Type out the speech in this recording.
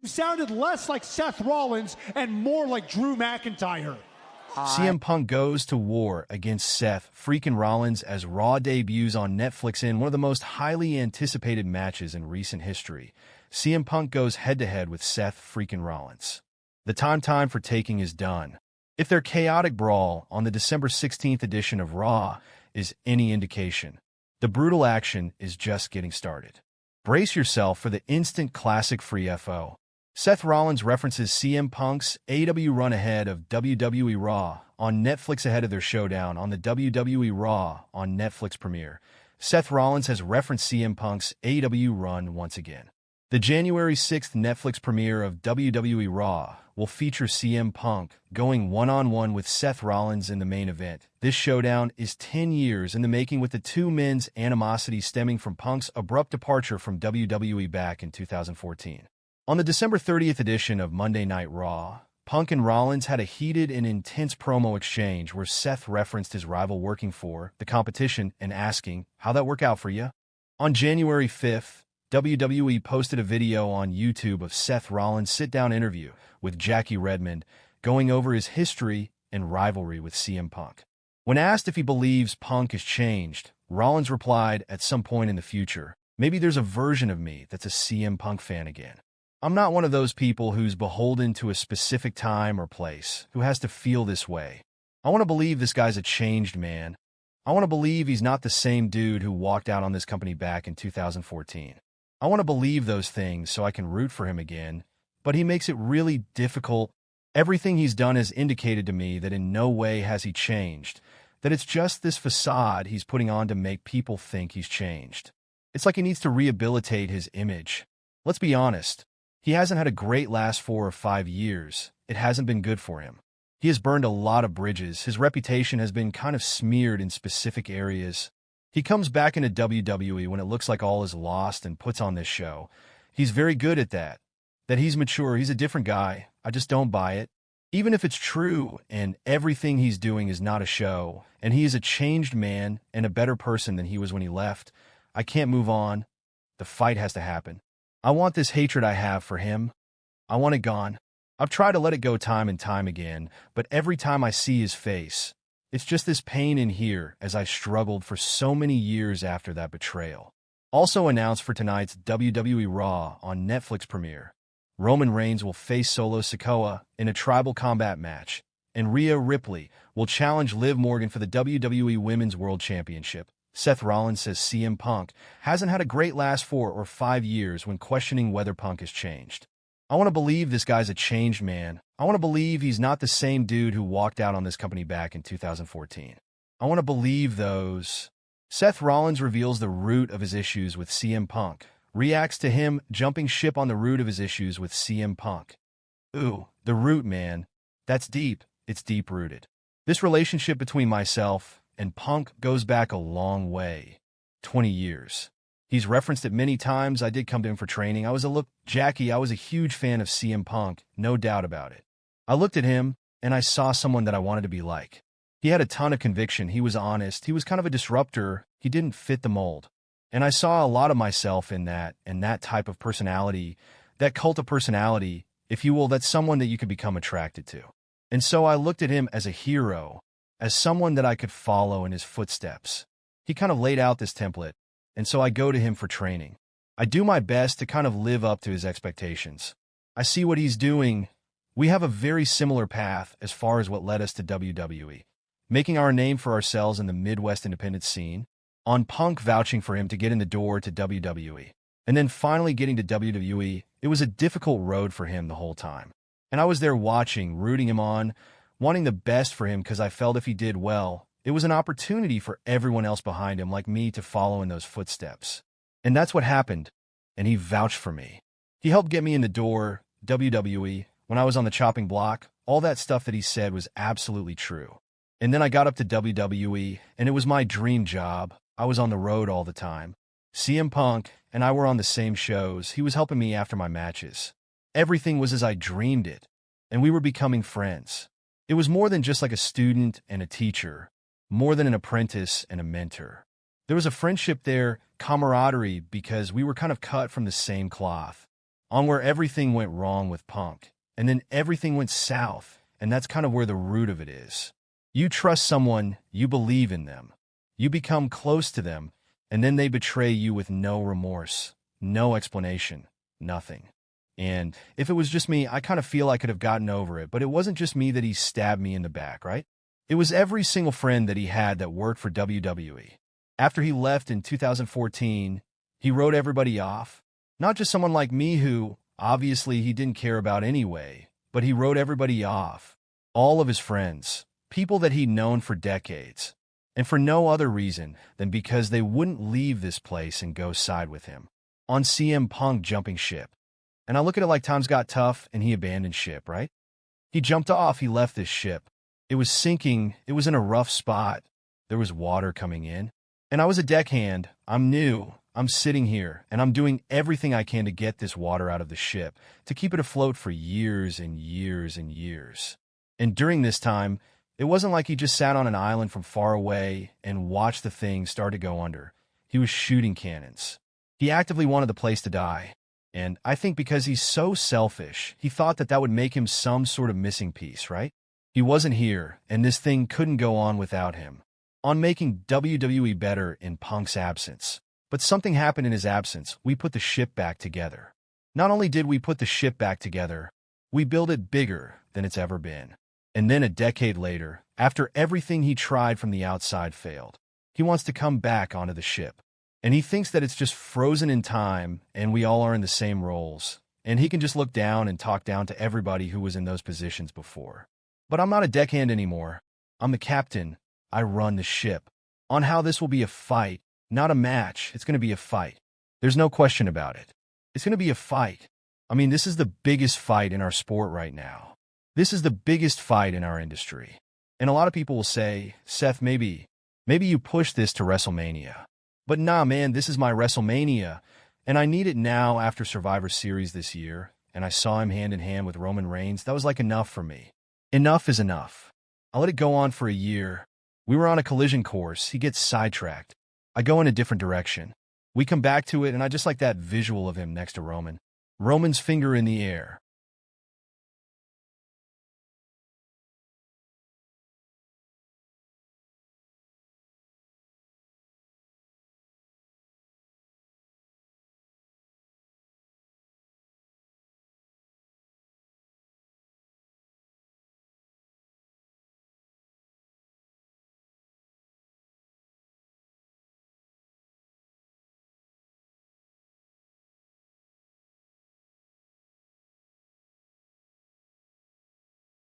sounded less like Seth Rollins and more like Drew McIntyre. CM Punk goes to war against Seth Freakin Rollins as Raw debuts on Netflix in one of the most highly anticipated matches in recent history. CM Punk goes head-to-head with Seth Freakin Rollins. The time for taking is done. If their chaotic brawl on the December 16th edition of Raw is any indication, the brutal action is just getting started. Brace yourself for the instant classic free FO. Seth Rollins references CM Punk's AEW run ahead of WWE Raw on Netflix ahead of their Showdown on the WWE Raw on Netflix premiere. Seth Rollins has referenced CM Punk's AEW run once again. The January 6th Netflix premiere of WWE Raw will feature CM Punk going one-on-one with Seth Rollins in the main event. This showdown is 10 years in the making, with the two men's animosity stemming from Punk's abrupt departure from WWE back in 2014. On the December 30th edition of Monday Night Raw, Punk and Rollins had a heated and intense promo exchange where Seth referenced his rival working for the competition and asking, "How'd that work out for you?" On January 5th, WWE posted a video on YouTube of Seth Rollins' sit-down interview with Jackie Redmond, going over his history and rivalry with CM Punk. When asked if he believes Punk has changed, Rollins replied, "At some point in the future, maybe there's a version of me that's a CM Punk fan again. I'm not one of those people who's beholden to a specific time or place, who has to feel this way. I want to believe this guy's a changed man. I want to believe he's not the same dude who walked out on this company back in 2014. I want to believe those things so I can root for him again, but he makes it really difficult. Everything he's done has indicated to me that in no way has he changed, that it's just this facade he's putting on to make people think he's changed. It's like he needs to rehabilitate his image. Let's be honest. He hasn't had a great last 4 or 5 years. It hasn't been good for him. He has burned a lot of bridges. His reputation has been kind of smeared in specific areas. He comes back into WWE when it looks like all is lost and puts on this show. He's very good at that. That he's mature, he's a different guy. I just don't buy it. Even if it's true and everything he's doing is not a show, and he is a changed man and a better person than he was when he left, I can't move on. The fight has to happen. I want this hatred I have for him. I want it gone. I've tried to let it go time and time again, but every time I see his face, it's just this pain in here as I struggled for so many years after that betrayal. Also announced for tonight's WWE Raw on Netflix premiere, Roman Reigns will face Solo Sikoa in a tribal combat match, and Rhea Ripley will challenge Liv Morgan for the WWE Women's World Championship. Seth Rollins says CM Punk hasn't had a great last 4 or 5 years when questioning whether Punk has changed. I want to believe this guy's a changed man. I want to believe he's not the same dude who walked out on this company back in 2014. I want to believe those. Seth Rollins reveals the root of his issues with CM Punk, reacts to him jumping ship on the root of his issues with CM Punk. Ooh, the root, man. That's deep. It's deep-rooted. This relationship between myself and Punk goes back a long way. 20 years. He's referenced it many times. I did come to him for training. I was a huge fan of CM Punk, no doubt about it. I looked at him, and I saw someone that I wanted to be like. He had a ton of conviction. He was honest. He was kind of a disruptor. He didn't fit the mold. And I saw a lot of myself in that, and that type of personality, that cult of personality, if you will, that's someone that you could become attracted to. And so I looked at him as a hero, as someone that I could follow in his footsteps. He kind of laid out this template, and so I go to him for training. I do my best to kind of live up to his expectations. I see what he's doing. We have a very similar path as far as what led us to WWE, making our name for ourselves in the Midwest independent scene, on Punk vouching for him to get in the door to WWE, and then finally getting to WWE. It was a difficult road for him the whole time. And I was there watching, rooting him on, wanting the best for him because I felt if he did well, it was an opportunity for everyone else behind him like me to follow in those footsteps. And that's what happened, and he vouched for me. He helped get me in the door, WWE, when I was on the chopping block. All that stuff that he said was absolutely true. And then I got up to WWE, and it was my dream job. I was on the road all the time. CM Punk and I were on the same shows. He was helping me after my matches. Everything was as I dreamed it, and we were becoming friends. It was more than just like a student and a teacher, more than an apprentice and a mentor. There was a friendship there, camaraderie, because we were kind of cut from the same cloth. on where everything went wrong with Punk. And then everything went south, and that's kind of where the root of it is. You trust someone, you believe in them. You become close to them, and then they betray you with no remorse, no explanation, nothing. And if it was just me, I kind of feel I could have gotten over it, but it wasn't just me that he stabbed me in the back, right? It was every single friend that he had that worked for WWE. After he left in 2014, he wrote everybody off. Not just someone like me who, obviously, he didn't care about anyway, but he wrote everybody off. All of his friends, people that he'd known for decades. And for no other reason than because they wouldn't leave this place and go side with him. On CM Punk jumping ship. And I look at it like times got tough and he abandoned ship, right? He jumped off, he left this ship. It was sinking, it was in a rough spot. There was water coming in. And I was a deckhand, I'm new, I'm sitting here, and I'm doing everything I can to get this water out of the ship, to keep it afloat for years and years and years. And during this time, it wasn't like he just sat on an island from far away and watched the thing start to go under. He was shooting cannons. He actively wanted the place to die. And I think because he's so selfish, he thought that that would make him some sort of missing piece, right? He wasn't here, and this thing couldn't go on without him. On making WWE better in Punk's absence. But something happened in his absence. We put the ship back together. Not only did we put the ship back together, we built it bigger than it's ever been. And then a decade later, after everything he tried from the outside failed, he wants to come back onto the ship. And he thinks that it's just frozen in time and we all are in the same roles. And he can just look down and talk down to everybody who was in those positions before. But I'm not a deckhand anymore. I'm the captain. I run the ship. On how this will be a fight, not a match. It's going to be a fight. There's no question about it. It's going to be a fight. I mean, this is the biggest fight in our sport right now. This is the biggest fight in our industry. And a lot of people will say, Seth, maybe you push this to WrestleMania. But nah, man, this is my WrestleMania. And I need it now after Survivor Series this year. And I saw him hand in hand with Roman Reigns. That was like enough for me. Enough is enough. I let it go on for a year. We were on a collision course. He gets sidetracked. I go in a different direction. We come back to it, and I just like that visual of him next to Roman. Roman's finger in the air.